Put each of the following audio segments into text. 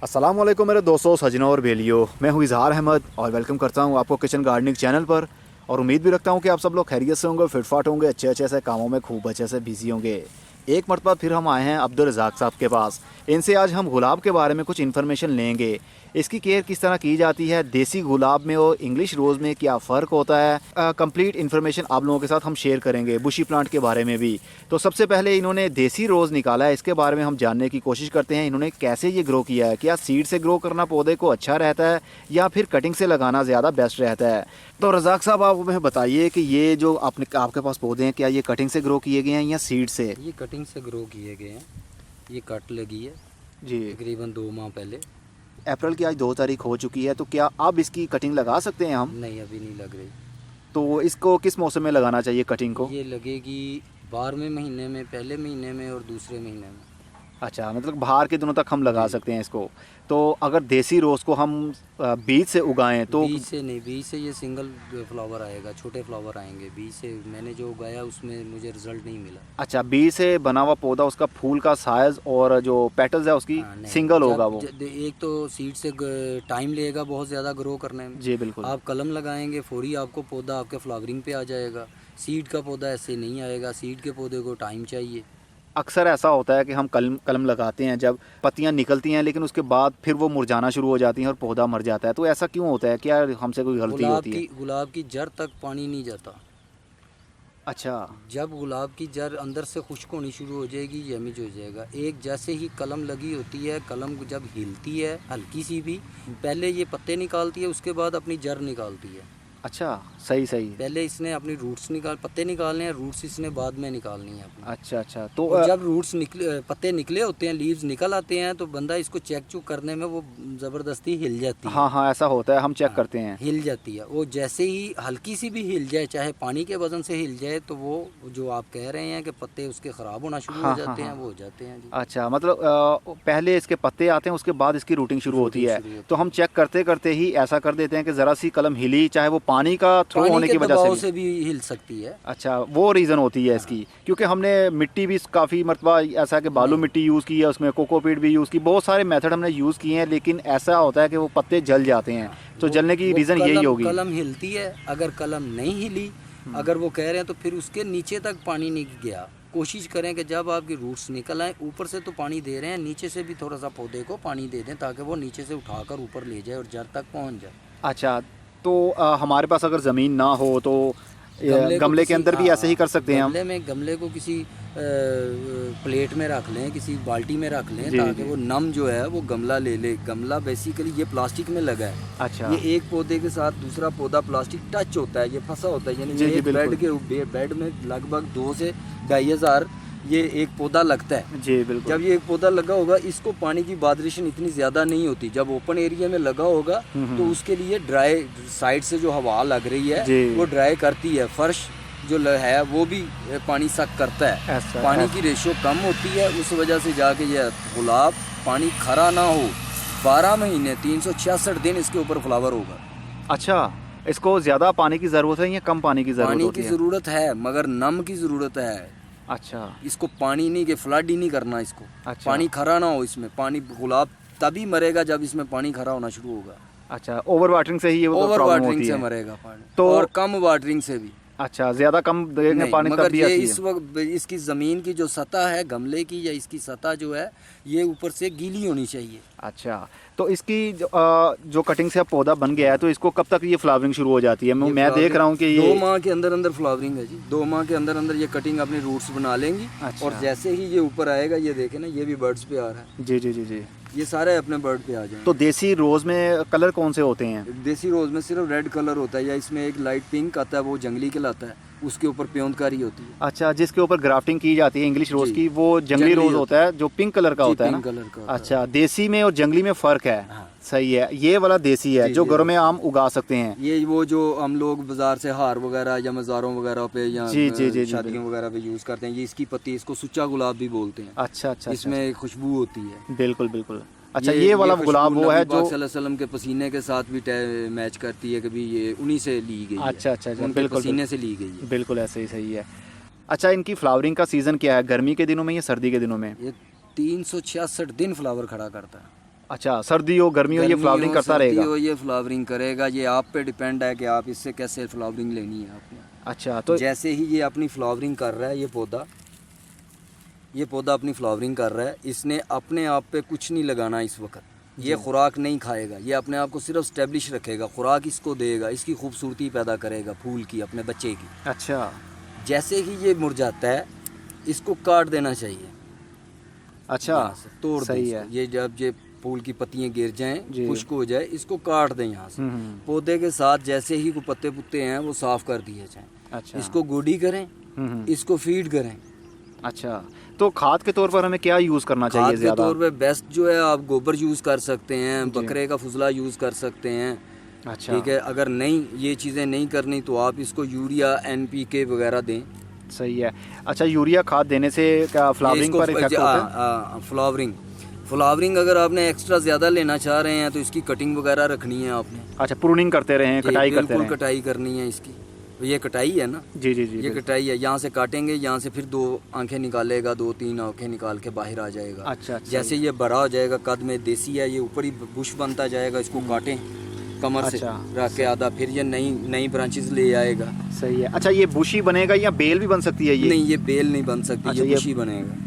अस्सलाम वालेकुम मेरे दोस्तों, सजनों और बेलियों। मैं हूँ इजहार अहमद और वेलकम करता हूँ आपको किचन गार्डनिंग चैनल पर। और उम्मीद भी रखता हूँ कि आप सब लोग खैरियत से होंगे, फिटफाट होंगे, अच्छे अच्छे से कामों में खूब अच्छे से बिजी होंगे। एक मरतबा फिर हम आए हैं अब्दुल रज़ाक साहब के पास। इनसे आज हम गुलाब के बारे में कुछ इन्फॉर्मेशन लेंगे। इसकी केयर किस तरह की जाती है, देसी गुलाब में और इंग्लिश रोज़ में क्या फ़र्क होता है, कंप्लीट इन्फॉर्मेशन आप लोगों के साथ हम शेयर करेंगे, बुशी प्लांट के बारे में भी। तो सबसे पहले इन्होंने देसी रोज़ निकाला है, इसके बारे में हम जानने की कोशिश करते हैं। इन्होंने कैसे ये ग्रो किया है, क्या सीड से ग्रो करना पौधे को अच्छा रहता है या फिर कटिंग से लगाना ज़्यादा बेस्ट रहता है। तो रज़ाक साहब, आप हमें बताइए कि ये जो आपके पास पौधे हैं, क्या ये कटिंग से ग्रो किए गए हैं या सीड से? ये कटिंग से ग्रो किए गए हैं। ये कट लगी है जी। तकरीबन 2 माह पहले। अप्रैल की आज 2 तारीख हो चुकी है, तो क्या अब इसकी कटिंग लगा सकते हैं हम? नहीं, अभी नहीं लग रही। तो इसको किस मौसम में लगाना चाहिए कटिंग को? ये लगेगी 12वें महीने में, पहले महीने में और दूसरे महीने में। अच्छा, मतलब बाहर के दिनों तक हम लगा जी। सकते हैं इसको। तो अगर देसी रोज़ को हम बीज से उगाएं तो? बीज से नहीं, बीज से ये सिंगल फ्लावर आएगा, छोटे फ्लावर आएंगे। बीज से मैंने जो उगाया उसमें मुझे रिजल्ट नहीं मिला। अच्छा, बीज से बना हुआ पौधा, उसका फूल का साइज और जो पेटल्स है उसकी हाँ, नहीं, सिंगल होगा वो? एक तो सीड से टाइम लेगा बहुत ज़्यादा ग्रो करने में। जी बिल्कुल। आप कलम लगाएंगे फौरी आपको पौधा आपके फ्लावरिंग पे आ जाएगा। सीड का पौधा ऐसे नहीं आएगा, सीड के पौधे को टाइम चाहिए। अक्सर ऐसा होता है कि हम कलम लगाते हैं, जब पत्तियां निकलती हैं लेकिन उसके बाद फिर वो मुरझाना शुरू हो जाती हैं और पौधा मर जाता है। तो ऐसा क्यों होता है, क्या हमसे कोई गलती होती है? गुलाब की जड़ तक पानी नहीं जाता। अच्छा। जब गुलाब की जड़ अंदर से खुश्क होनी शुरू हो जाएगी, डैमेज हो जाएगा। एक जैसे ही कलम लगी होती है, कलम जब हिलती है हल्की सी भी, पहले ये पत्ते निकालती है, उसके बाद अपनी जड़ निकालती है। अच्छा, सही सही। पहले इसने अपनी रूट्स पत्ते निकालने हैं, रूट्स इसने बाद में निकालनी है अपनी। अच्छा अच्छा। तो और जब रूट्स पत्ते निकले होते हैं, लीव्स निकल आते हैं, तो बंदा इसको चेक चुक करने में वो ज़बरदस्ती हिल जाती है। हाँ हाँ, ऐसा होता है, हम चेक करते हैं। हिल जाती है वो। जैसे ही हल्की सी भी हिल जाए, चाहे पानी के वजन से हिल जाए, तो वो जो आप कह रहे हैं कि पत्ते उसके ख़राब होना शुरू हाँ हो जाते हाँ हैं, हाँ। वो हो जाते हैं जी। अच्छा, मतलब पहले इसके पत्ते आते हैं, उसके बाद इसकी रूटिंग शुरू होती है। तो हम चेक करते करते ही ऐसा कर देते हैं कि ज़रा सी कलम हिली, चाहे वो पानी का थ्रो होने की वजह दबाव से से भी हिल सकती है। अच्छा, वो रीज़न होती है इसकी। क्योंकि हमने मिट्टी भी काफ़ी मरतबा ऐसा कि बालू मिट्टी यूज़ की है, उसमें कोकोपीट भी यूज़ की, बहुत सारे मेथड हमने यूज़ किए हैं, लेकिन ऐसा होता है कि वो पत्ते जल जाते हैं। तो जलने की रीज़न यही होगी। कलम हिलती है, अगर कलम नहीं हिली, अगर वो कह रहे हैं, तो फिर उसके नीचे तक पानी नहीं गया। कोशिश करें कि जब आपकी रूट्स निकल आए, ऊपर से तो पानी दे रहे हैं, नीचे से भी थोड़ा सा पौधे को पानी दे दें, ताकि वो नीचे से उठाकर ऊपर ले जाए और जड़ तक पहुंच जाए। अच्छा, तो हमारे पास अगर ज़मीन ना हो तो गमले के अंदर भी ऐसे ही कर सकते हैं हम? गमले को किसी प्लेट में रख लें, किसी बाल्टी में रख लें, जी, ताकि जी। वो नम जो है वो गमला ले ले। गमला बेसिकली ये प्लास्टिक में लगा है। अच्छा। ये एक पौधे के साथ दूसरा पौधा प्लास्टिक टच होता है, ये फंसा होता है। यानी जी, ये जी, एक बेड में लगभग 2 से 2,500 ये एक पौधा लगता है। जी बिल्कुल। जब ये एक पौधा लगा होगा, इसको पानी की बारिशन इतनी ज़्यादा नहीं होती। जब ओपन एरिया में लगा होगा तो उसके लिए ड्राई साइड से जो हवा लग रही है वो ड्राई करती है। फर्श जो है वो भी पानी सक करता है। पानी की रेशो कम होती है, उस वजह से जाके ये गुलाब पानी खरा ना हो, 12 महीने 366 दिन इसके ऊपर फ्लावर होगा। अच्छा, इसको ज़्यादा पानी की ज़रूरत है या कम पानी की ज़रूरत होती है? पानी की ज़रूरत है, मगर नम की ज़रूरत है। अच्छा। इसको पानी नहीं, के फ्लड ही नहीं करना इसको। अच्छा। पानी खरा ना हो इसमें। पानी गुलाब तभी मरेगा जब इसमें पानी खरा होना शुरू होगा। अच्छा, ओवर वाटरिंग से ही ये ओवर प्रॉब्लम वाटरिंग होती से है? मरेगा पानी, तो और कम वाटरिंग से भी। अच्छा, ज़्यादा कम देंगे नहीं, पानी मगर तब भी ये ऐसी इस है? वक्त इसकी ज़मीन की जो सतह है गमले की, या इसकी सतह जो है, ये ऊपर से गीली होनी चाहिए। अच्छा, तो इसकी जो कटिंग से अब पौधा बन गया है, तो इसको कब तक ये फ्लावरिंग शुरू हो जाती है? मैं देख रहा हूँ कि ये 2 माह के अंदर अंदर फ्लावरिंग है जी। 2 माह के अंदर अंदर ये कटिंग अपनी रूट्स बना लेंगी। अच्छा। और जैसे ही ये ऊपर आएगा, ये देखें ना, ये भी बर्ड्स पे आ रहा है। जी जी जी जी। ये सारे अपने बर्ड पे आ जाएंगे। तो देसी रोज़ में कलर कौन से होते हैं? देसी रोज़ में सिर्फ रेड कलर होता है, या इसमें एक लाइट पिंक आता है, वो जंगली कहलाता है। उसके ऊपर प्योंतकारी होती है। अच्छा, जिसके ऊपर ग्राफ्टिंग की जाती है इंग्लिश रोज़ जी। की, वो जंगली रोज़ होता है जो पिंक कलर का होता है ना? पिंक कलर का होता है। अच्छा, देसी में और जंगली में फ़र्क है। हाँ। सही है। ये वाला देसी है जी, जो जी। घरों में आम उगा सकते हैं। ये वो जो हम लोग बाजार से हार वगैरह या मज़ारों वगैरह पे या जी, जी, जी, जी, शादियों वगैरह पे यूज़ करते हैं। ये इसकी पत्ती, इसको सुच्चा गुलाब भी बोलते हैं। अच्छा अच्छा। इसमें खुशबू होती है। बिल्कुल बिल्कुल। अच्छा, ये वाला गुलाब वो है जो सल्लल्लाहु अलैहि वसल्लम के पसीने के साथ भी मैच करती है, कभी ये उन्हीं से ली गई है। अच्छा अच्छा अच्छा, उनके बिल्कुल पसीने से ली गई है। बिल्कुल ऐसे ही सही है। अच्छा, इनकी फ्लावरिंग का सीज़न क्या है, गर्मी के दिनों में या सर्दी के दिनों में? ये 366 दिन फ्लावर खड़ा करता है। अच्छा, सर्दी हो गर्मी हो ये फ्लावरिंग करता रहेगा। हो ये फ्लावरिंग करेगा, ये आप पे डिपेंड है कि आप इससे कैसे फ्लावरिंग लेनी है आपने। अच्छा, तो जैसे ही ये अपनी फ्लावरिंग कर रहा है, ये पौधा अपनी फ्लावरिंग कर रहा है, इसने अपने आप पे कुछ नहीं लगाना इस वक्त। ये खुराक नहीं खाएगा, ये अपने आप को सिर्फ स्टेब्लिश रखेगा, खुराक इसको देगा, इसकी खूबसूरती पैदा करेगा फूल की, अपने बच्चे की। अच्छा जैसे ही ये मुरझाता है इसको काट देना चाहिए। अच्छा, यहाँ से तोड़ सही दें है। इसको। ये जब ये फूल की पत्तियां गिर जाएं, जी। खुश्क हो जाए, इसको काट दें यहाँ से। पौधे के साथ जैसे ही कोई पत्ते पुत्ते हैं वो साफ कर दिए जाएं। अच्छा, इसको गोडी करें, इसको फीड करें। अच्छा, तो खाद के तौर पर हमें क्या यूज़ करना चाहिए खाद के ज़्यादा? तौर पे बेस्ट जो है आप गोबर यूज़ कर सकते हैं, बकरे का फुजला यूज़ कर सकते हैं। अच्छा, ठीक है, अगर नहीं ये चीज़ें नहीं करनी तो आप इसको यूरिया NPK वगैरह दें। सही है। अच्छा, यूरिया खाद देने से क्या फ्लावरिंग पर इफेक्ट होता है? फ्लावरिंग अगर आपने एक्स्ट्रा ज़्यादा लेना चाह रहे हैं तो इसकी कटिंग वगैरह रखनी है आपने। अच्छा, प्रूनिंग करते रहें, जी, कटाई करते बिल्कुल रहें। कटाई करनी है इसकी। ये कटाई है ना, जी जी जी, ये कटाई है। यहाँ से काटेंगे, यहाँ से फिर 2 आंखें निकालेगा, 2-3 आंखें निकाल के बाहर आ जाएगा। अच्छा, अच्छा, जैसे ये बड़ा हो जाएगा, कद में देसी है, ये ऊपर ही बुश बनता जाएगा, इसको काटें कमर से अच्छा, रख के आधा, फिर ये नई ब्रांचेस ले आएगा। सही है। अच्छा, ये बुशी बनेगा या बेल भी बन सकती है ये? नहीं, ये बेल नहीं बन सकती। अच्छा, ये बुश ही बनेगा।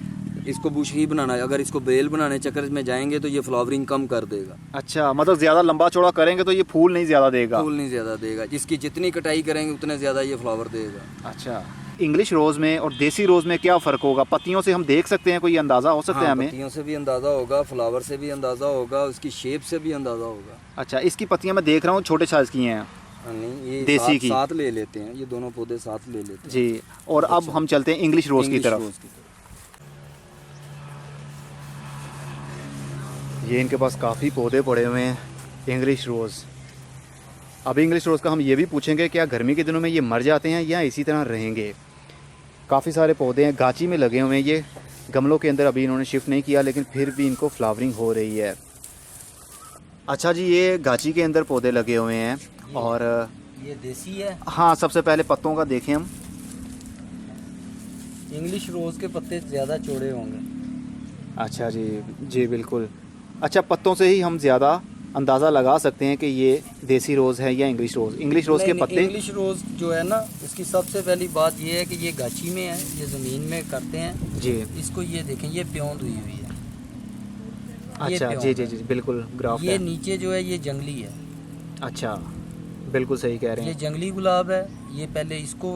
इसको बुश ही बनाना है। अगर इसको बेल बनाने चक्कर में जाएंगे तो ये फ्लावरिंग कम कर देगा। अच्छा, मतलब ज़्यादा लंबा चौड़ा करेंगे तो ये फूल नहीं ज़्यादा देगा। फूल नहीं ज़्यादा देगा, जिसकी जितनी कटाई करेंगे उतने ज़्यादा ये फ्लावर देगा। अच्छा, इंग्लिश रोज़ में और देसी रोज़ में क्या फ़र्क होगा? पत्तियों से हम देख सकते हैं, कोई अंदाज़ा हो सकता है हमें? पत्तियों से भी अंदाज़ा होगा, फ्लावर से भी अंदाज़ा होगा, उसकी शेप से भी अंदाज़ा होगा। अच्छा, इसकी पत्तियां मैं देख रहा हूँ छोटे साइज़ की हैं। नहीं, ये देसी की साथ ले लेते हैं, ये दोनों पौधे साथ ले लेते हैं। जी। और अब हम चलते हैं इंग्लिश रोज़ की इंग्लिश तरफ। रोज़ की तरफ। ये इनके पास काफ़ी पौधे पड़े हुए हैं इंग्लिश रोज़। अब इंग्लिश रोज़ का हम ये भी पूछेंगे क्या गर्मी के दिनों में ये मर जाते हैं या इसी तरह रहेंगे? काफ़ी सारे पौधे हैं, गाची में लगे हुए हैं। ये गमलों के अंदर अभी इन्होंने शिफ्ट नहीं किया, लेकिन फिर भी इनको फ्लावरिंग हो रही है। अच्छा जी, ये गाची के अंदर पौधे लगे हुए हैं और ये देसी है। हाँ, सबसे पहले पत्तों का देखें हम। इंग्लिश रोज़ के पत्ते ज़्यादा चौड़े होंगे। अच्छा जी, जी बिल्कुल। अच्छा, पत्तों से ही हम ज़्यादा अंदाज़ा लगा सकते हैं कि ये देसी रोज़ है या इंग्लिश रोज़। इंग्लिश रोज़ के पत्ते, इंग्लिश रोज़ जो है ना, इसकी सबसे पहली बात ये है कि ये गाची में है, ये ज़मीन में करते हैं जी। इसको। ये देखें, ये प्योंद हुई हुई है। अच्छा, जी जी जी, बिल्कुल ग्राफ्ट ये है। नीचे जो है ये जंगली है। अच्छा, बिल्कुल सही कह रहे ये हैं। जंगली गुलाब है। ये पहले इसको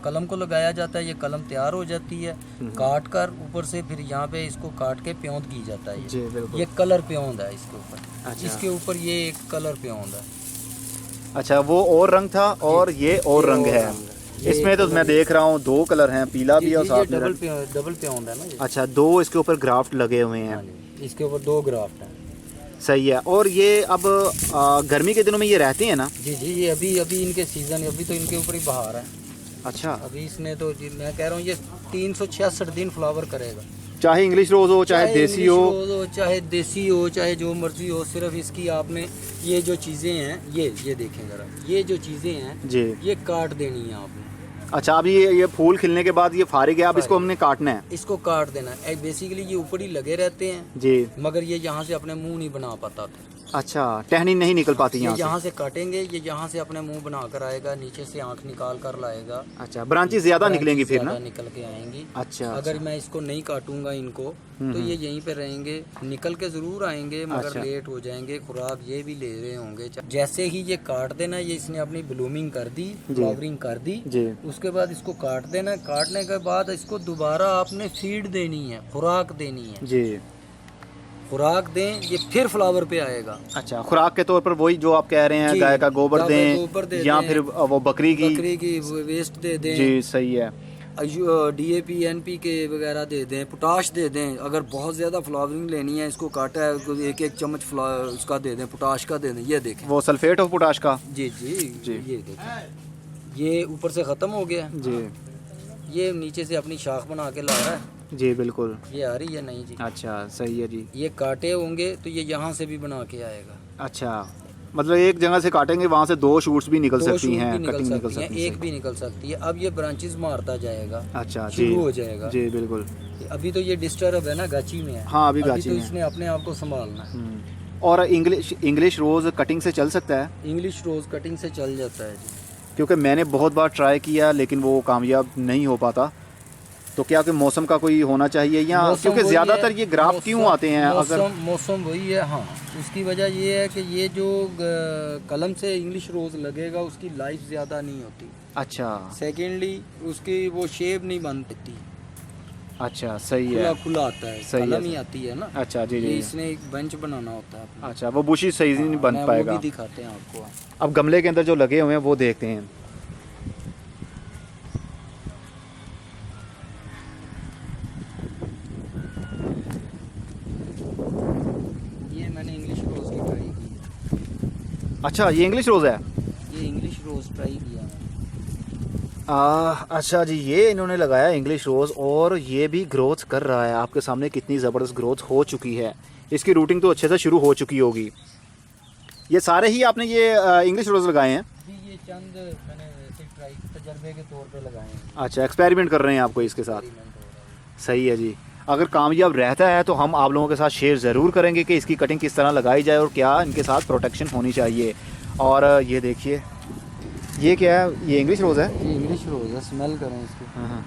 कलम को लगाया जाता है, ये कलम तैयार हो जाती है, काट कर ऊपर से फिर यहाँ पे इसको काट के प्योंद की जाता है। जी बिल्कुल। ये कलर प्योंद है इसके ऊपर। अच्छा। इसके ऊपर ये एक कलर प्योंद है। अच्छा, वो और रंग था और ये और रंग है। इसमें तो मैं देख रहा हूँ 2 कलर हैं, पीला भी और साथ में डबल प्योंद है ना ये। अच्छा, 2 इसके ऊपर ग्राफ्ट लगे हुए हैं। हाँ जी, इसके ऊपर 2 ग्राफ्ट हैं। सही है। और ये अब गर्मी के दिनों में ये रहती हैं ना? जी जी, ये अभी इनके सीजन, अभी तो इनके ऊपर ही बहार है। अच्छा, अभी इसने तो जी मैं कह रहा हूँ ये 366 दिन फ्लावर करेगा। चाहे इंग्लिश रोज़ हो, चाहे देसी हो, चाहे देसी हो, चाहे जो मर्जी हो, सिर्फ इसकी आपने ये जो चीज़ें हैं, ये देखें ज़रा, ये जो चीज़ें हैं जी। ये काट देनी है आपने। अच्छा, अब ये फूल खिलने के बाद ये फारिग है, अब इसको हमने काटना है। इसको काट देना है। बेसिकली ये ऊपर ही लगे रहते हैं जी, मगर ये यहाँ से अपने मुंह नहीं बना पाता था। अच्छा, टहनी नहीं निकल पाती ये यहाँ से। यहाँ से काटेंगे, ये यहाँ से अपने मुंह बना कर आएगा, नीचे से आँख निकाल कर लाएगा। अच्छा, ब्रांचेस ज़्यादा निकलेंगी फिर ना? ज़्यादा निकल के आएंगी। अच्छा, अगर मैं इसको नहीं काटूंगा इनको तो ये यहीं पे रहेंगे, निकल के जरूर आएंगे मगर अच्छा। लेट हो जाएंगे, खुराक ये भी ले रहे होंगे। जैसे ही ये काट देना, ये इसने अपनी ब्लूमिंग कर दी, फ्लावरिंग कर दी, जी। उसके बाद इसको काट देना। काटने के बाद इसको दोबारा आपने फीड देनी है, खुराक देनी है। जी। खुराक दें, ये फिर फ्लावर पे आएगा। अच्छा, खुराक के तौर पर वही जो आप कह रहे हैं, जी, गाय का गोबर गोबर दे दें या दें, फिर वो बकरी की वेस्ट दे दें। जी, सही है। DAP NPK वगैरह दे दें, पोटाश दे दें। अगर बहुत ज़्यादा फ्लावरिंग लेनी है, इसको काटा है तो 1-1 चम्मच उसका दे दें, पोटाश का दे दें। ये देखें, वो सल्फेट ऑफ पोटाश का। जी जी जी। ये देखें, ये ऊपर से ख़त्म हो गया। जी ये नीचे से अपनी शाख बना के ला रहा है। जी बिल्कुल। ये आ रही है नहीं जी। अच्छा, सही है जी। ये काटे होंगे तो ये यहाँ से भी बना के आएगा। अच्छा, मतलब एक जगह से काटेंगे वहाँ से 2 शूट्स भी निकल 2 सकती शूट हैं, भी निकल कटिंग निकल सकती हैं, सकती है। एक भी निकल सकती है। अब ये ब्रांचेस मारता जाएगा। अच्छा जी, शुरू हो जाएगा। जी बिल्कुल। अभी तो ये डिस्टर्ब है ना, गाची में है। हाँ, अभी गाची तो में है। इसने अपने आप को संभालना है। और इंग्लिश रोज़ कटिंग से चल सकता है? इंग्लिश रोज़ कटिंग से चल जाता है जी। क्योंकि मैंने बहुत बार ट्राई किया लेकिन वो कामयाब नहीं हो पाता। तो क्या कि मौसम का कोई होना चाहिए या क्योंकि ज़्यादातर ये ग्राफ्ट क्यों आते हैं? अगर मौसम वही है, हाँ, उसकी वजह ये है कि ये जो कलम से इंग्लिश रोज़ लगेगा उसकी लाइफ ज़्यादा नहीं होती। अच्छा। सेकेंडली उसकी वो शेप नहीं बनती। अच्छा, सही है। खुला आता है, सही कलम है। ही आती है ना। अच्छा जी ये जी। इसने एक बेंच बनाना होता है अपना। अच्छा, वो बुशी सही नहीं बन मैं पाएगा। वो भी दिखाते हैं आपको। अब गमले के अंदर जो लगे हुए हैं वो देखते हैं। ये मैंने इंग्लिश रोज़ की ट्राई की है। अच्छा, ये इंग्लिश रोज़ है? ये इंग्लिश रोज़ ट्राई किया है। अच्छा जी, ये इन्होंने लगाया इंग्लिश रोज़ और ये भी ग्रोथ कर रहा है। आपके सामने कितनी ज़बरदस्त ग्रोथ हो चुकी है। इसकी रूटिंग तो अच्छे से शुरू हो चुकी होगी। ये सारे ही आपने ये इंग्लिश रोज़ लगाए हैं? जी, ये चंद मैंने ऐसे ट्राई तजर्बे के तौर पे लगाए हैं। अच्छा, एक्सपेरिमेंट कर रहे हैं आपको इसके साथ? सही है जी। अगर कामयाब रहता है तो हम आप लोगों के साथ शेयर ज़रूर करेंगे कि इसकी कटिंग किस तरह लगाई जाए और क्या इनके साथ प्रोटेक्शन होनी चाहिए। और ये देखिए, ये क्या है? ये इंग्लिश रोज़ है? ये इंग्लिश रोज़ है, स्मेल करें इसकी। हाँ,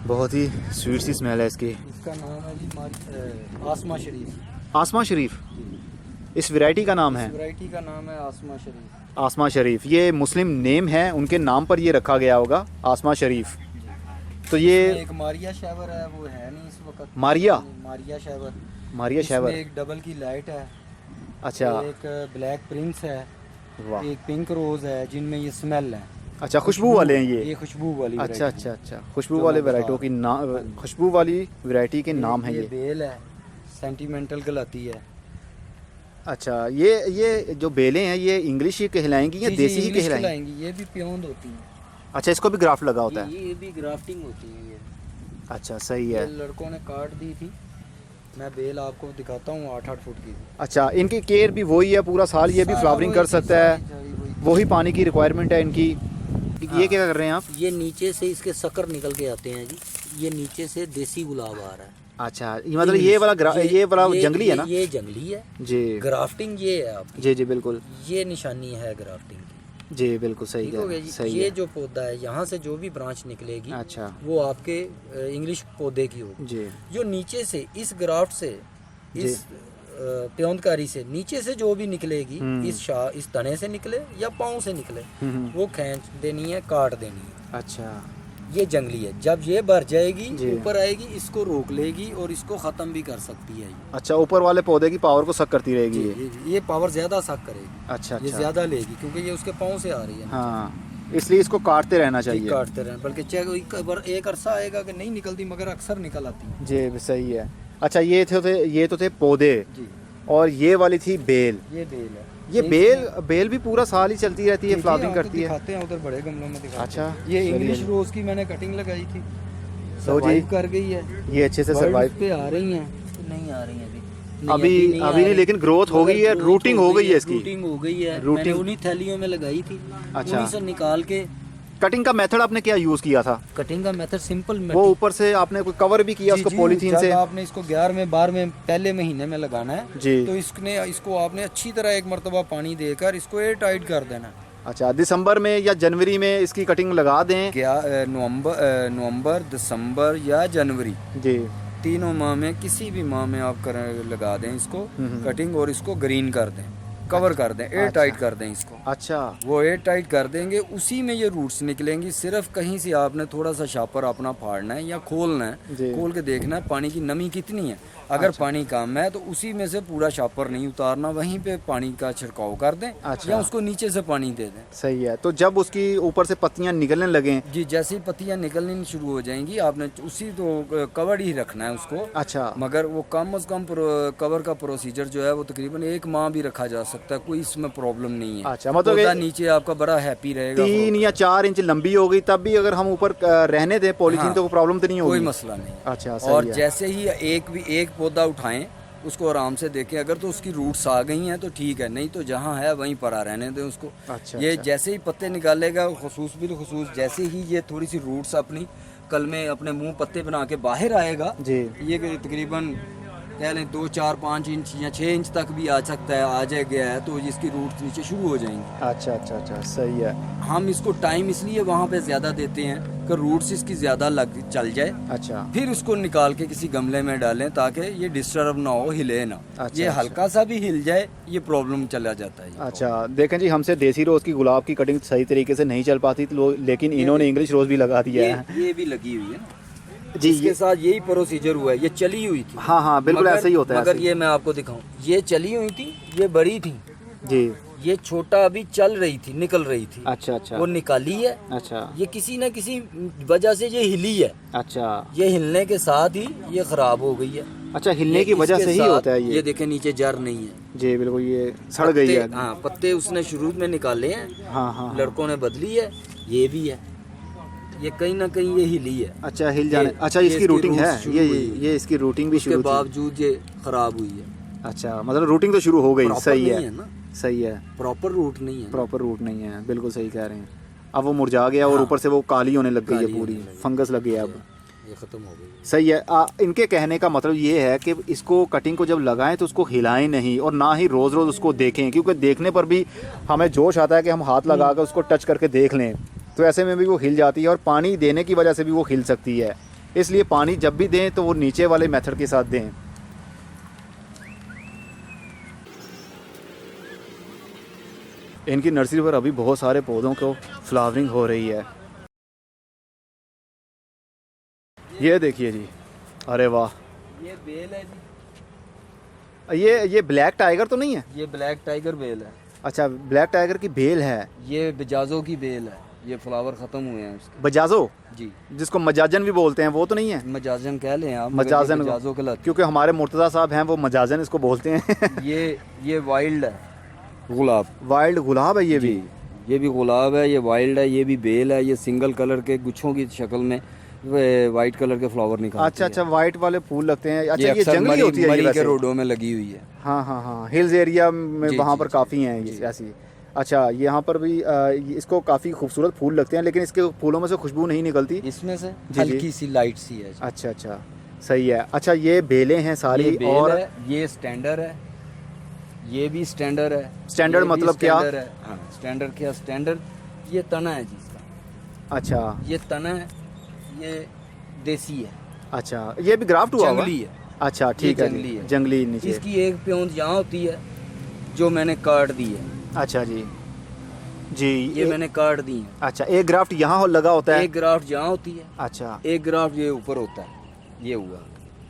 बहुत ही स्वीट सी स्मेल है इसकी। इसका नाम है जी आसमा शरीफ। आसमा शरीफ इस वैरायटी का नाम है? इस वैरायटी का नाम है आसमा शरीफ। आसमा शरीफ, ये मुस्लिम नेम है, उनके नाम पर ये रखा गया होगा, आसमा शरीफ। तो ये एक मारिया शैवर है, वो है नहीं इस वक्त। मारिया शैवर। मारिया शैवर। एक डबल की लाइट है। अच्छा। एक ब्लैक प्रिंस है। वाह। एक पिंक रोज़ है जिनमें ये स्मेल है। अच्छा, खुशबू वाले हैं ये? खुशबू वाली। अच्छा अच्छा अच्छा, खुशबू वाले वैरायटियों की नाम, खुशबू वाली वैरायटी के नाम है ये। बेल है, सेंटिमेंटल कहलाती है। अच्छा, ये जो बेलें हैं ये इंग्लिश ही कहलाएंगी या देसी ही कहलाएंगी? ये भी प्योंद होती हैं। अच्छा, इसको भी ग्राफ्ट लगा होता है? ये भी ग्राफ्टिंग होती है ये। अच्छा, सही है। लड़कों ने काट दी थी। मैं बेल आपको दिखाता हूँ, 8-8 फुट की। अच्छा, इनकी केयर भी वही है पूरा साल? ये भी फ्लावरिंग कर सकता है? वही पानी की रिक्वायरमेंट है इनकी? ये क्या कर रहे हैं आप? ये नीचे से इसके शक्कर निकल के आते हैं जी। ये नीचे से देसी गुलाब आ रहा है। अच्छा, ये मतलब ये वाला जंगली है ना? ये जंगली है जी। ग्राफ्टिंग ये है आपकी। जी जी बिल्कुल। ये निशानी है ग्राफ्टिंग की। जी बिल्कुल सही है। सही ये है। जो पौधा है यहाँ से जो भी ब्रांच निकलेगी, अच्छा, वो आपके इंग्लिश पौधे की होगी। जी। जो नीचे से इस ग्राफ्ट से, इस प्योंदकारी से नीचे से जो भी निकलेगी, इस तने से निकले या पाँव से निकले, वो खींच देनी है, काट देनी है। अच्छा, ये जंगली है। जब ये भर जाएगी, ऊपर आएगी, इसको रोक लेगी और इसको ख़त्म भी कर सकती है ये। अच्छा, ऊपर वाले पौधे की पावर को सक करती रहेगी ये पावर ज़्यादा सक करेगी। अच्छा, ये ज़्यादा लेगी क्योंकि ये उसके पाँव से आ रही है। हाँ, इसलिए इसको काटते रहना चाहिए। काटते रहना, बल्कि चाहे एक अरसा आएगा कि नहीं निकलती, मगर अक्सर निकल आती है। जी सही है। अच्छा, ये तो थे पौधे जी। और ये वाली थी बेल। ये बेल है। ये बेल भी पूरा साल ही चलती रहती है, फ्लावरिंग करती है? दिखाते हैं, उधर बड़े गमलों में दिखाते हैं। अच्छा, ये इंग्लिश रोज की मैंने कटिंग लगाई थी, तो सर्वाइव कर गई है। ये अच्छे से सर्वाइव पे आ रही हैं? नहीं आ रही हैं अभी नहीं, लेकिन ग्रोथ हो गई है, रूटिंग हो गई है इसकी। रूटिंग हो गई है। रूटिंग मैंने उन्हीं थैलियों में लगाई थी। अच्छा। उन्हीं से निकाल के। कटिंग का मेथड आपने क्या यूज किया था? कटिंग का मेथड सिंपल। वो ऊपर से आपने कोई कवर भी किया उसको पॉलीथीन से? आपने इसको 11वें पहले महीने में लगाना है जी। तो इसको आपने अच्छी तरह एक मरतबा पानी देकर इसको एयर टाइट कर देना। अच्छा, दिसंबर में या जनवरी में इसकी कटिंग लगा दें? क्या नवंबर, दिसंबर या जनवरी, जी, तीनों माह में किसी भी माह में आप लगा दें इसको कटिंग, और इसको ग्रीन कर दें, कवर कर दें, एयर टाइट कर दें इसको। अच्छा, वो एयर टाइट कर देंगे, उसी में ये रूट्स निकलेंगी। सिर्फ कहीं से आपने थोड़ा सा शापर अपना फाड़ना है या खोलना है, खोल के देखना है पानी की नमी कितनी है। अगर पानी कम है तो उसी में से पूरा शापर नहीं उतारना, वहीं पे पानी का छिड़काव कर दें। या उसको नीचे से पानी दे दें। सही है। तो जब उसकी ऊपर से पत्तियां निकलने लगें? जी, जैसे ही पत्तियां निकलनी शुरू हो जाएंगी, आपने उसी तो कवर ही रखना है उसको। अच्छा, मगर वो कम से कम कवर का प्रोसीजर जो है वो तकरीबन 1 माह भी रखा जा सकता है, कोई इसमें प्रॉब्लम नहीं है। अच्छा, मतलब नीचे आपका बड़ा हैप्पी रहेगा। 3 या 4 इंच लंबी हो गई तब भी अगर हम ऊपर रहने दें पॉलीथीन तो प्रॉब्लम तो नहीं होगी? कोई मसला नहीं। अच्छा, और जैसे ही एक पौधा उठाएं, उसको आराम से देखें, अगर तो उसकी रूट्स आ गई हैं तो ठीक है, नहीं तो जहाँ है वहीं पर आ रहने दें उसको। अच्छा, ये जैसे ही पत्ते निकालेगा, खुसूस जैसे ही ये थोड़ी सी रूट्स अपनी कल में अपने मुंह पत्ते बना के बाहर आएगा जी, ये तकरीबन कह लें 2, 4, 5 इंच या 6 इंच तक भी आ सकता है, आ जाए गया है तो इसकी रूट्स नीचे शुरू हो जाएंगी। अच्छा अच्छा अच्छा, सही है। हम इसको टाइम इसलिए वहाँ पे ज़्यादा देते हैं कि रूट्स इसकी ज़्यादा लग चल जाए, अच्छा फिर उसको निकाल के किसी गमले में डालें ताकि ये डिस्टर्ब ना हो, हिले ना। अच्छा, ये अच्छा। हल्का सा भी हिल जाए ये प्रॉब्लम चला जाता है। अच्छा देखें जी, हमसे देसी रोज़ की गुलाब की कटिंग सही तरीके से नहीं चल पाती तो लेकिन इन्होंने इंग्लिश रोज़ भी लगा दिया है। ये भी लगी हुई है ना जी, इसके साथ यही प्रोसीजर हुआ है। ये चली हुई थी। हाँ हाँ बिल्कुल ऐसे ही होता है। मगर ऐसे ही। ये मैं आपको दिखाऊं, ये चली हुई थी, ये बड़ी थी जी। ये छोटा अभी चल रही थी, निकल रही थी। अच्छा अच्छा वो निकाली है। अच्छा ये किसी न किसी वजह से ये हिली है। अच्छा ये हिलने के साथ ही ये खराब हो गई है। अच्छा, हिलने की वजह से ही होता है ये देखें नीचे जड़ नहीं है जी, बिल्कुल ये सड़ गई है। हाँ पत्ते उसने शुरू में निकाले हैं। हाँ हाँ लड़कों ने बदली है। ये भी है, ये कहीं ना कहीं ये हिली है। अच्छा हिल जाने। अच्छा इसकी रूटिंग है, ये इसकी रूटिंग भी उसके शुरू थी। बावजूद ये खराब हुई है। अच्छा मतलब रूटिंग तो शुरू हो गई। Proper सही नहीं है ना, सही है। प्रॉपर रूट नहीं है ना। प्रॉपर रूट नहीं है, बिल्कुल सही कह रहे हैं। अब वो मुरझा गया और हाँ। ऊपर से वो काली होने लग गई है, काली पूरी होने लगी। फंगस लग गया अब। ये खत्म हो गई। सही है। इनके कहने का मतलब ये है कि इसको कटिंग को जब लगाएं तो उसको हिलाएं नहीं और ना ही रोज़ रोज़ उसको देखें, क्योंकि देखने पर भी हमें जोश आता है कि हम हाथ लगा कर उसको टच करके देख लें, तो ऐसे में भी वो हिल जाती है और पानी देने की वजह से भी वो हिल सकती है। इसलिए पानी जब भी दें तो वो नीचे वाले मेथड के साथ दें। इनकी नर्सरी पर अभी बहुत सारे पौधों को फ्लावरिंग हो रही है। ये देखिए जी, अरे वाह, ये बेल है जी। ये ब्लैक टाइगर तो नहीं है? ये ब्लैक टाइगर बेल है। अच्छा ब्लैक टाइगर की बेल है। ये बजाजो की बेल है। ये फ्लावर खत्म हुए हैं उसके। बजाजो जी, जिसको मजाजन भी बोलते हैं, वो तो नहीं है? मजाजन कह लें आप, मजाजन बजाजो के लत। क्योंकि हमारे मुर्तज़ा साहब हैं वो मजाजन इसको बोलते हैं। ये वाइल्ड है गुलाब। वाइल्ड गुलाब है ये भी। ये भी गुलाब है, ये वाइल्ड है, ये भी बेल है। ये सिंगल कलर के गुच्छों की शक्ल में वाइट कलर के फ्लावर निकालती अच्छा अच्छा, वाइट वाले फूल लगते हैं। अच्छा ये अक्सर जंगली होती है ये मरी के वैसे? रोडों में लगी हुई है। हाँ हाँ हाँ, हिल्स एरिया में जी, वहाँ जी, पर जी, काफ़ी हैं ये ऐसी। अच्छा यहाँ पर भी इसको काफ़ी खूबसूरत फूल लगते हैं, लेकिन इसके फूलों में से खुशबू नहीं निकलती इसमें से जी। हल्की सी लाइट सी है। अच्छा अच्छा, सही है। अच्छा ये बेलें हैं सारी। ये बेल और है, ये स्टैंडर्ड है, ये भी स्टैंडर्ड है। स्टैंडर्ड ये भी मतलब क्या? स्टैंडर्ड है। हाँ स्टैंडर्ड क्या? स्टैंडर्ड ये तना है जिसका। अच्छा ये तना है, ये देसी है। अच्छा, ये भी ग्राफ्ट हुआ हुआ? जंगली है। अच्छा ठीक है, जंगली है। जंगली नीचे। इसकी एक प्योंद यहाँ होती है जो मैंने काट दी है। अच्छा जी जी, ये मैंने काट दी है। अच्छा एक ग्राफ्ट यहाँ लगा होता है? एक ग्राफ्ट यहाँ होती है, अच्छा एक ग्राफ्ट ये ऊपर होता है। ये हुआ।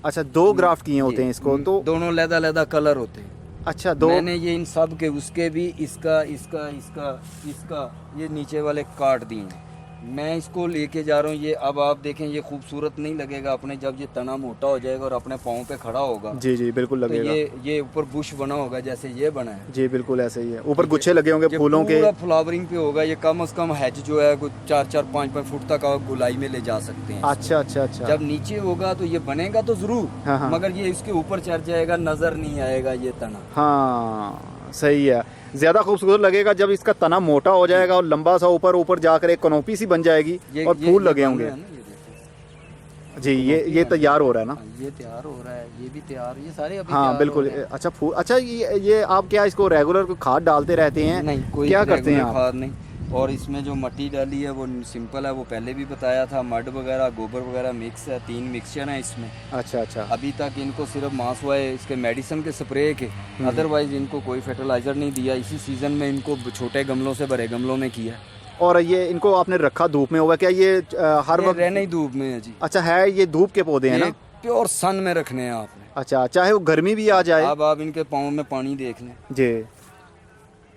अच्छा, दो ग्राफ्ट किए होते हैं इसको तो? दोनों लहदा कलर होते हैं। अच्छा दो। मैंने ये इन सब के उसके भी इसका इसका इसका इसका ये नीचे वाले काट दिए हैं। मैं इसको लेके जा रहा हूँ। ये अब आप देखें, ये खूबसूरत नहीं लगेगा अपने, जब ये तना मोटा हो जाएगा और अपने पाँव पे खड़ा होगा। जी जी बिल्कुल तो लगेगा। ये ऊपर बुश बना होगा जैसे ये बना है। जी बिल्कुल ऐसे ही है, ऊपर गुच्छे लगे होंगे ये फूलों के। पूरा फ्लावरिंग पे होगा। ये कम से कम हैज जो है कुछ 4-4, 5-5 फुट तक आप गुलाई में ले जा सकते हैं। अच्छा अच्छा अच्छा। जब नीचे होगा तो ये बनेगा तो जरूर, हाँ, हाँ। मगर ये इसके ऊपर चढ़ जाएगा, नजर नहीं आएगा ये तना। हाँ सही है, ज़्यादा खूबसूरत लगेगा जब इसका तना मोटा हो जाएगा और लंबा सा ऊपर ऊपर जाकर एक कनोपी सी बन जाएगी और फूल लगे होंगे। जी ये तैयार हो रहा है ना? ये तैयार हो रहा है, ये भी तैयार, ये सारे अभी हाँ तैयार बिल्कुल। हो रहे हैं। अच्छा फूल। अच्छा ये आप क्या इसको रेगुलर खाद डालते रहते हैं? नहीं, कोई क्या करते हैं रेगुलर आप? खाद नहीं। और इसमें जो मट्टी डाली है वो सिंपल है, वो पहले भी बताया था। मड वगैरह, गोबर वगैरह मिक्स है, 3 मिक्सचर है इसमें। अच्छा अच्छा। अभी तक इनको सिर्फ मांस हुआ है इसके मेडिसिन के स्प्रे के, अदरवाइज इनको कोई फर्टिलाइजर नहीं दिया। इसी सीजन में इनको छोटे गमलों से बड़े गमलों में किया। और ये इनको आपने रखा धूप में हुआ क्या? ये हर वक्त रहने ही धूप में है जी। अच्छा है, ये धूप के पौधे हैं ना? प्योर सन में रखने हैं आपने। अच्छा, चाहे वो गर्मी भी आ जाए। अब आप इनके पाँव में पानी देख लें, जी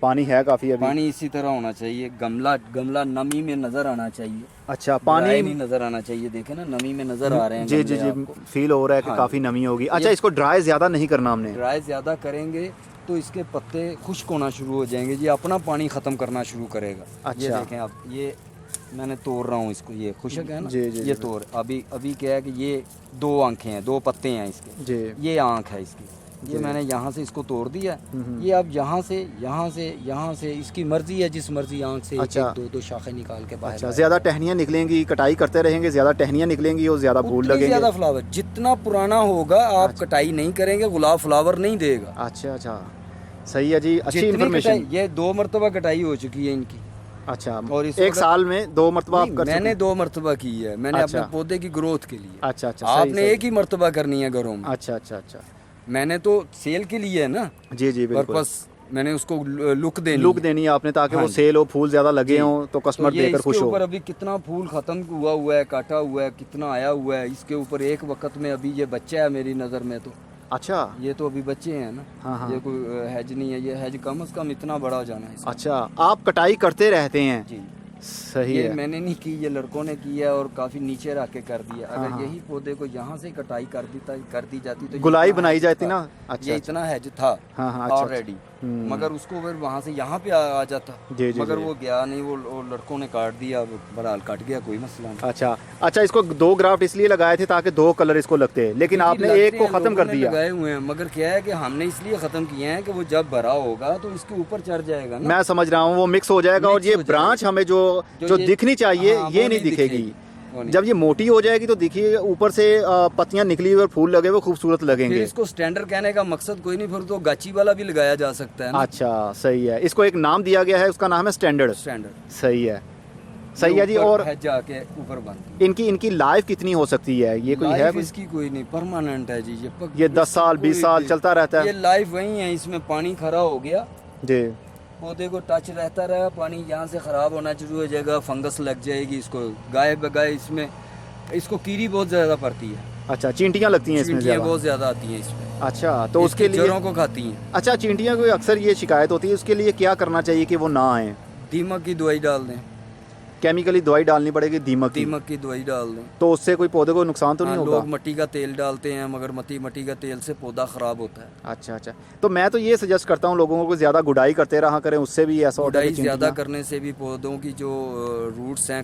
पानी है काफी अभी। पानी इसी तरह होना चाहिए। गमला नमी में नजर आना चाहिए। अच्छा ड्राई पानी नहीं नजर आना चाहिए। देखे ना, नमी में नजर आ रहे हैं जी जी गमले जी, आपको। फील हो रहा है कि हाँ काफी नमी होगी। अच्छा इसको ड्राई ज्यादा नहीं करना हमने? ड्राई ज्यादा करेंगे तो इसके पत्ते खुश्क होना शुरू हो जाएंगे। ये अपना पानी खत्म करना शुरू करेगा। अच्छा। ये देखें आप, ये मैंने तोड़ रहा हूँ इसको, ये खुशक है ना? जी, जी, ये जी। तोड़ अभी क्या है कि ये 2 आंखें हैं, 2 पत्ते हैं इसके। जी ये आंख है इसकी। ये मैंने यहाँ से इसको तोड़ दिया। ये अब यहाँ से इसकी मर्जी है, जिस मर्जी आंख से अच्छा। एक दो शाखें निकाल के बाहर। अच्छा, ज़्यादा टहनियाँ निकलेंगी, कटाई करते रहेंगे, ज़्यादा टहनियाँ निकलेंगी और ज़्यादा फूल लगेंगे। ज़्यादा फ्लावर जितना पुराना होगा आप कटाई नहीं करेंगे, गुलाब फ्लावर नहीं देगा। अच्छा अच्छा, सही है जी, अच्छी इन्फॉर्मेशन। ये 2 मरतबा कटाई हो चुकी है इनकी। अच्छा, और एक साल में 2 मरतबा आप कर मैंने 2 मरतबा की है, मैंने अपने पौधे की ग्रोथ के लिए। अच्छा अच्छा, आपने एक ही मरतबा करनी है घरों में। अच्छा अच्छा अच्छा, मैंने तो सेल के लिए है ना। जी जी बिल्कुल, पर्पस मैंने उसको लुक देनी है आपने, ताकि वो सेल हो, फूल ज्यादा लगे हों तो कस्टमर देकर खुश हो। ऊपर अभी कितना फूल खत्म हुआ है, काटा हुआ है, कितना आया हुआ है इसके ऊपर एक वक्त में। अभी ये बच्चा है मेरी नज़र में तो। अच्छा, ये तो अभी बच्चे हैं ना। हाँ। ये कोई हैज नहीं है, ये हैज कम से कम इतना बड़ा हो जाना है इसका। अच्छा, आप कटाई करते रहते हैं? जी सही ये है। मैंने नहीं की, ये लड़कों ने की है और काफी नीचे रख के कर दिया। अगर यही पौधे को यहाँ से कटाई कर दी जाती तो गुलाई बनाई जाती ना। अच्छा, ये इतना हैज था हाँ, ऑलरेडी, मगर उसको फिर वहाँ से यहाँ पे आ जाता। जी जी, मगर वो गया नहीं, वो लड़कों ने काट दिया। बहरहाल कट गया, कोई मसला नहीं। अच्छा, इसको 2 ग्राफ्ट इसलिए लगाए थे ताकि 2 कलर इसको लगते हैं, लेकिन आपने एक को खत्म कर दिया। लगाए हुए हैं, मगर क्या है कि हमने इसलिए खत्म किए हैं कि वो जब बड़ा होगा तो इसके ऊपर चढ़ जाएगा ना। मैं समझ रहा हूँ, वो मिक्स हो जाएगा और ये ब्रांच हमें जो दिखनी चाहिए ये नहीं दिखेगी। जब ये मोटी हो जाएगी तो देखिए ऊपर से पत्तियां निकली हुई और फूल लगे हुए खूबसूरत लगेंगे। फिर इसको स्टैंडर्ड कहने का मकसद कोई नहीं, फिर तो गाची वाला भी लगाया जा सकता है ना। अच्छा, सही है, इसको एक नाम दिया गया है, उसका नाम है स्टैंडर्ड। सही है जी। और जाके ऊपर बंद। इनकी लाइफ कितनी हो सकती है? ये कोई है? इसकी कोई नहीं, परमानेंट है जी। ये 10 साल 20 साल चलता रहता है। ये लाइफ वही है। इसमें पानी खरा हो गया जी, पौधे को टच रहता रहा, पानी यहाँ से ख़राब होना शुरू हो जाएगा, फंगस लग जाएगी इसको। गाय बगाए इसमें इसको कीड़ी बहुत ज़्यादा पड़ती है। अच्छा, चींटियाँ लगती हैं इसमें? चींटियाँ बहुत ज़्यादा आती हैं इसमें। अच्छा, तो उसके लिए जड़ों को खाती हैं। अच्छा, चींटियाँ को अक्सर ये शिकायत होती है, उसके लिए क्या करना चाहिए कि वो ना आए? दीमक की दवाई डाल दें। केमिकली दवाई डालनी पड़ेगी दीमक की दवाई डाल दें तो उससे कोई पौधे को नुकसान तो नहीं होगा? लोग मट्टी का तेल डालते हैं, मगर मट्टी का तेल से पौधा ख़राब होता है। अच्छा, तो मैं तो ये सजेस्ट करता हूँ लोगों को ज़्यादा गुडाई करते रहा करें, उससे भी ऐसा होता है। गुडाई ज़्यादा करने से भी पौधों की जो रूट्स हैं,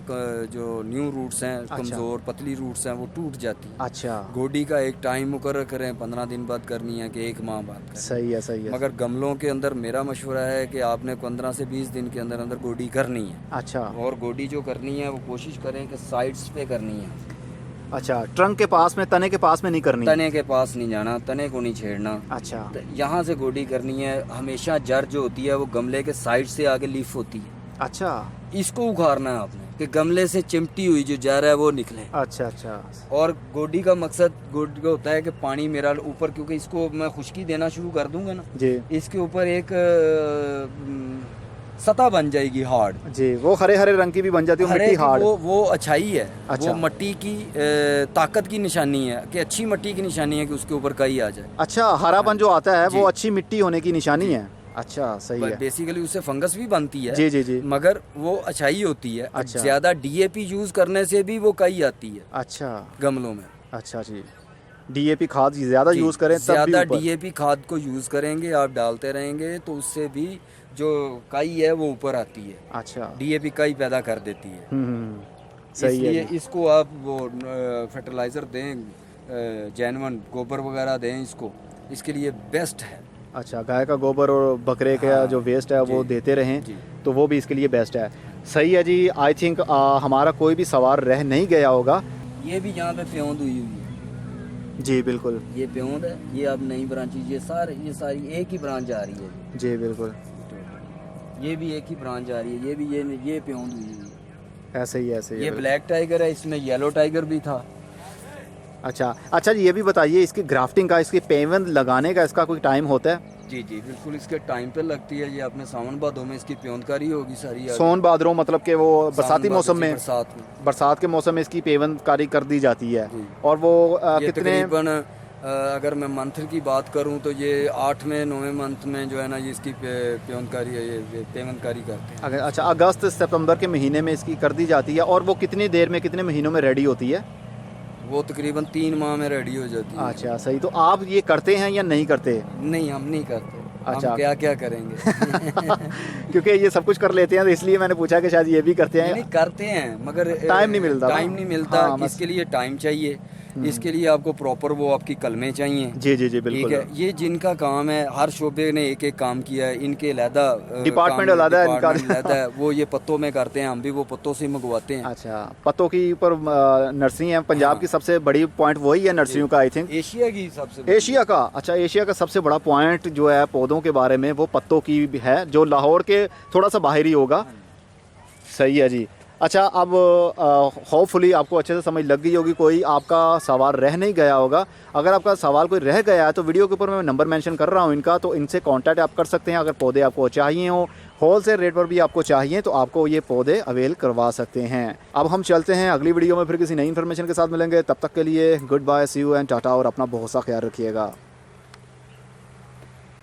जो न्यू रूट्स हैं, कमज़ोर पतली रूट्स हैं, वो टूट जाती है। अच्छा, गोडी का एक टाइम मुकर्रर करें, 15 दिन बाद करनी है कि 1 माह बाद? सही है। मगर गमलों के अंदर मेरा मशवरा है कि आपने 15 से 20 दिन के अंदर अंदर गोडी करनी है। अच्छा, और गोडी जो करनी है वो कोशिश करें कि साइड्स पे करनी है। अच्छा, ट्रंक के पास में, तने के पास में नहीं करनी? तने के पास नहीं जाना, तने को नहीं छेड़ना। अच्छा, तो यहाँ से गोडी करनी है। हमेशा जड़ जो होती है वो गमले के साइड से आगे लीफ होती है। अच्छा, इसको उखाड़ना है आपने कि गमले से चिमटी हुई जो जड़ है वो निकले। अच्छा। और गोडी का मकसद गोडी का होता है कि पानी मेरा ऊपर, क्योंकि इसको मैं खुश्की देना शुरू कर दूंगा ना जी, इसके ऊपर एक सतह बन जाएगी हार्ड जी। वो हरे रंग की भी बन जाती है मिट्टी हार्ड। वो अच्छाई है। अच्छा। वो मट्टी की ताकत की निशानी है कि अच्छी मट्टी की निशानी है कि उसके ऊपर कई आ जाए। अच्छा, हरापन जो आता है वो अच्छी मिट्टी होने की निशानी है। अच्छा, सही है। बेसिकली उससे फंगस भी बनती है। जी, मगर वो अच्छाई होती है। अच्छा। ज्यादा डीएपी यूज करने से भी वो कई आती है। अच्छा, गमलों में। अच्छा जी, डीएपी खाद ज्यादा यूज करें तब भी ज्यादा डीएपी खाद को यूज करेंगे, आप डालते रहेंगे तो उससे भी जो काई है वो ऊपर आती है। अच्छा, डीएपी काई पैदा कर देती है। सही है। इसको आप वो फर्टिलाइजर दें, जेन्युइन गोबर वगैरह दें इसको, इसके लिए बेस्ट है। अच्छा, गाय का गोबर और बकरे का जो वेस्ट है वो देते रहें तो वो भी इसके लिए बेस्ट है। सही है जी। आई थिंक हमारा कोई भी सवाल रह नहीं गया होगा। ये भी यहाँ पे प्योंद हुई है। जी बिल्कुल, ये प्योंद है। ये अब नई ब्रांचेज, ये सारी एक ही ब्रांच जा रही है। जी बिल्कुल, ये भी एक ही ब्रांच जा रही है। ये भी ये प्योंद हुई है। ऐसे ही ये ब्लैक टाइगर है, इसमें येलो टाइगर भी था। अच्छा जी, ये भी बताइए इसकी ग्राफ्टिंग का, इसकी पेवन लगाने का इसका कोई टाइम होता है? जी बिल्कुल, इसके टाइम पे लगती है। ये अपने सावन भादों में इसकी प्योनकारी होगी सारी। सोन भादरों मतलब कि वो बरसाती मौसम में, बरसात के मौसम में इसकी पेवनकारी कर दी जाती है। और वो कितने, अगर मैं मंथ की बात करूं तो ये 8वें 9वें मंथ में जो है ना ये इसकी प्योनकारी है, ये पेवनकारी करते हैं। अच्छा, अगस्त सितंबर के महीने में इसकी कर दी जाती है। और वो कितनी देर में, कितने महीनों में रेडी होती है? वो तकरीबन 3 माह में रेडी हो जाती है। अच्छा, सही। तो आप ये करते हैं या नहीं करते? नहीं, हम नहीं करते। अच्छा, हम क्या करेंगे क्योंकि ये सब कुछ कर लेते हैं तो इसलिए मैंने पूछा कि शायद ये भी करते हैं। नहीं करते हैं, मगर टाइम नहीं मिलता। हाँ, इसके लिए टाइम चाहिए। इसके लिए आपको प्रॉपर वो आपकी कलमें चाहिए। जी जी जी ठीक बिल्कुल। है, ये जिनका काम है, हर शोबे ने एक एक काम किया है, इनके अलहदा डिपार्टमेंट अलग है इनका। अलहदा है, वो ये पत्तों में करते हैं, हम भी वो पत्तों से मंगवाते हैं। अच्छा, पत्तों की ऊपर नर्सरी है पंजाब की, सबसे बड़ी पॉइंट वही है नर्सरियों का आई थिंक। एशिया की सबसे एशिया का, अच्छा एशिया का सबसे बड़ा पॉइंट जो है पौधों के बारे में वो पत्तों की है, जो लाहौर के थोड़ा सा बाहरी होगा। सही है जी। अच्छा, अब होपफुली आपको अच्छे से समझ लग गई होगी, कोई आपका सवाल रह नहीं गया होगा। अगर आपका सवाल कोई रह गया है तो वीडियो के ऊपर मैं नंबर मेंशन कर रहा हूँ इनका, तो इनसे कांटेक्ट आप कर सकते हैं। अगर पौधे आपको चाहिए हो, होलसेल रेट पर भी आपको चाहिए, तो आपको ये पौधे अवेल करवा सकते हैं। अब हम चलते हैं अगली वीडियो में, फिर किसी नई इन्फॉर्मेशन के साथ मिलेंगे। तब तक के लिए good bye, see you and tata, और अपना बहुत सा ख्याल रखिएगा।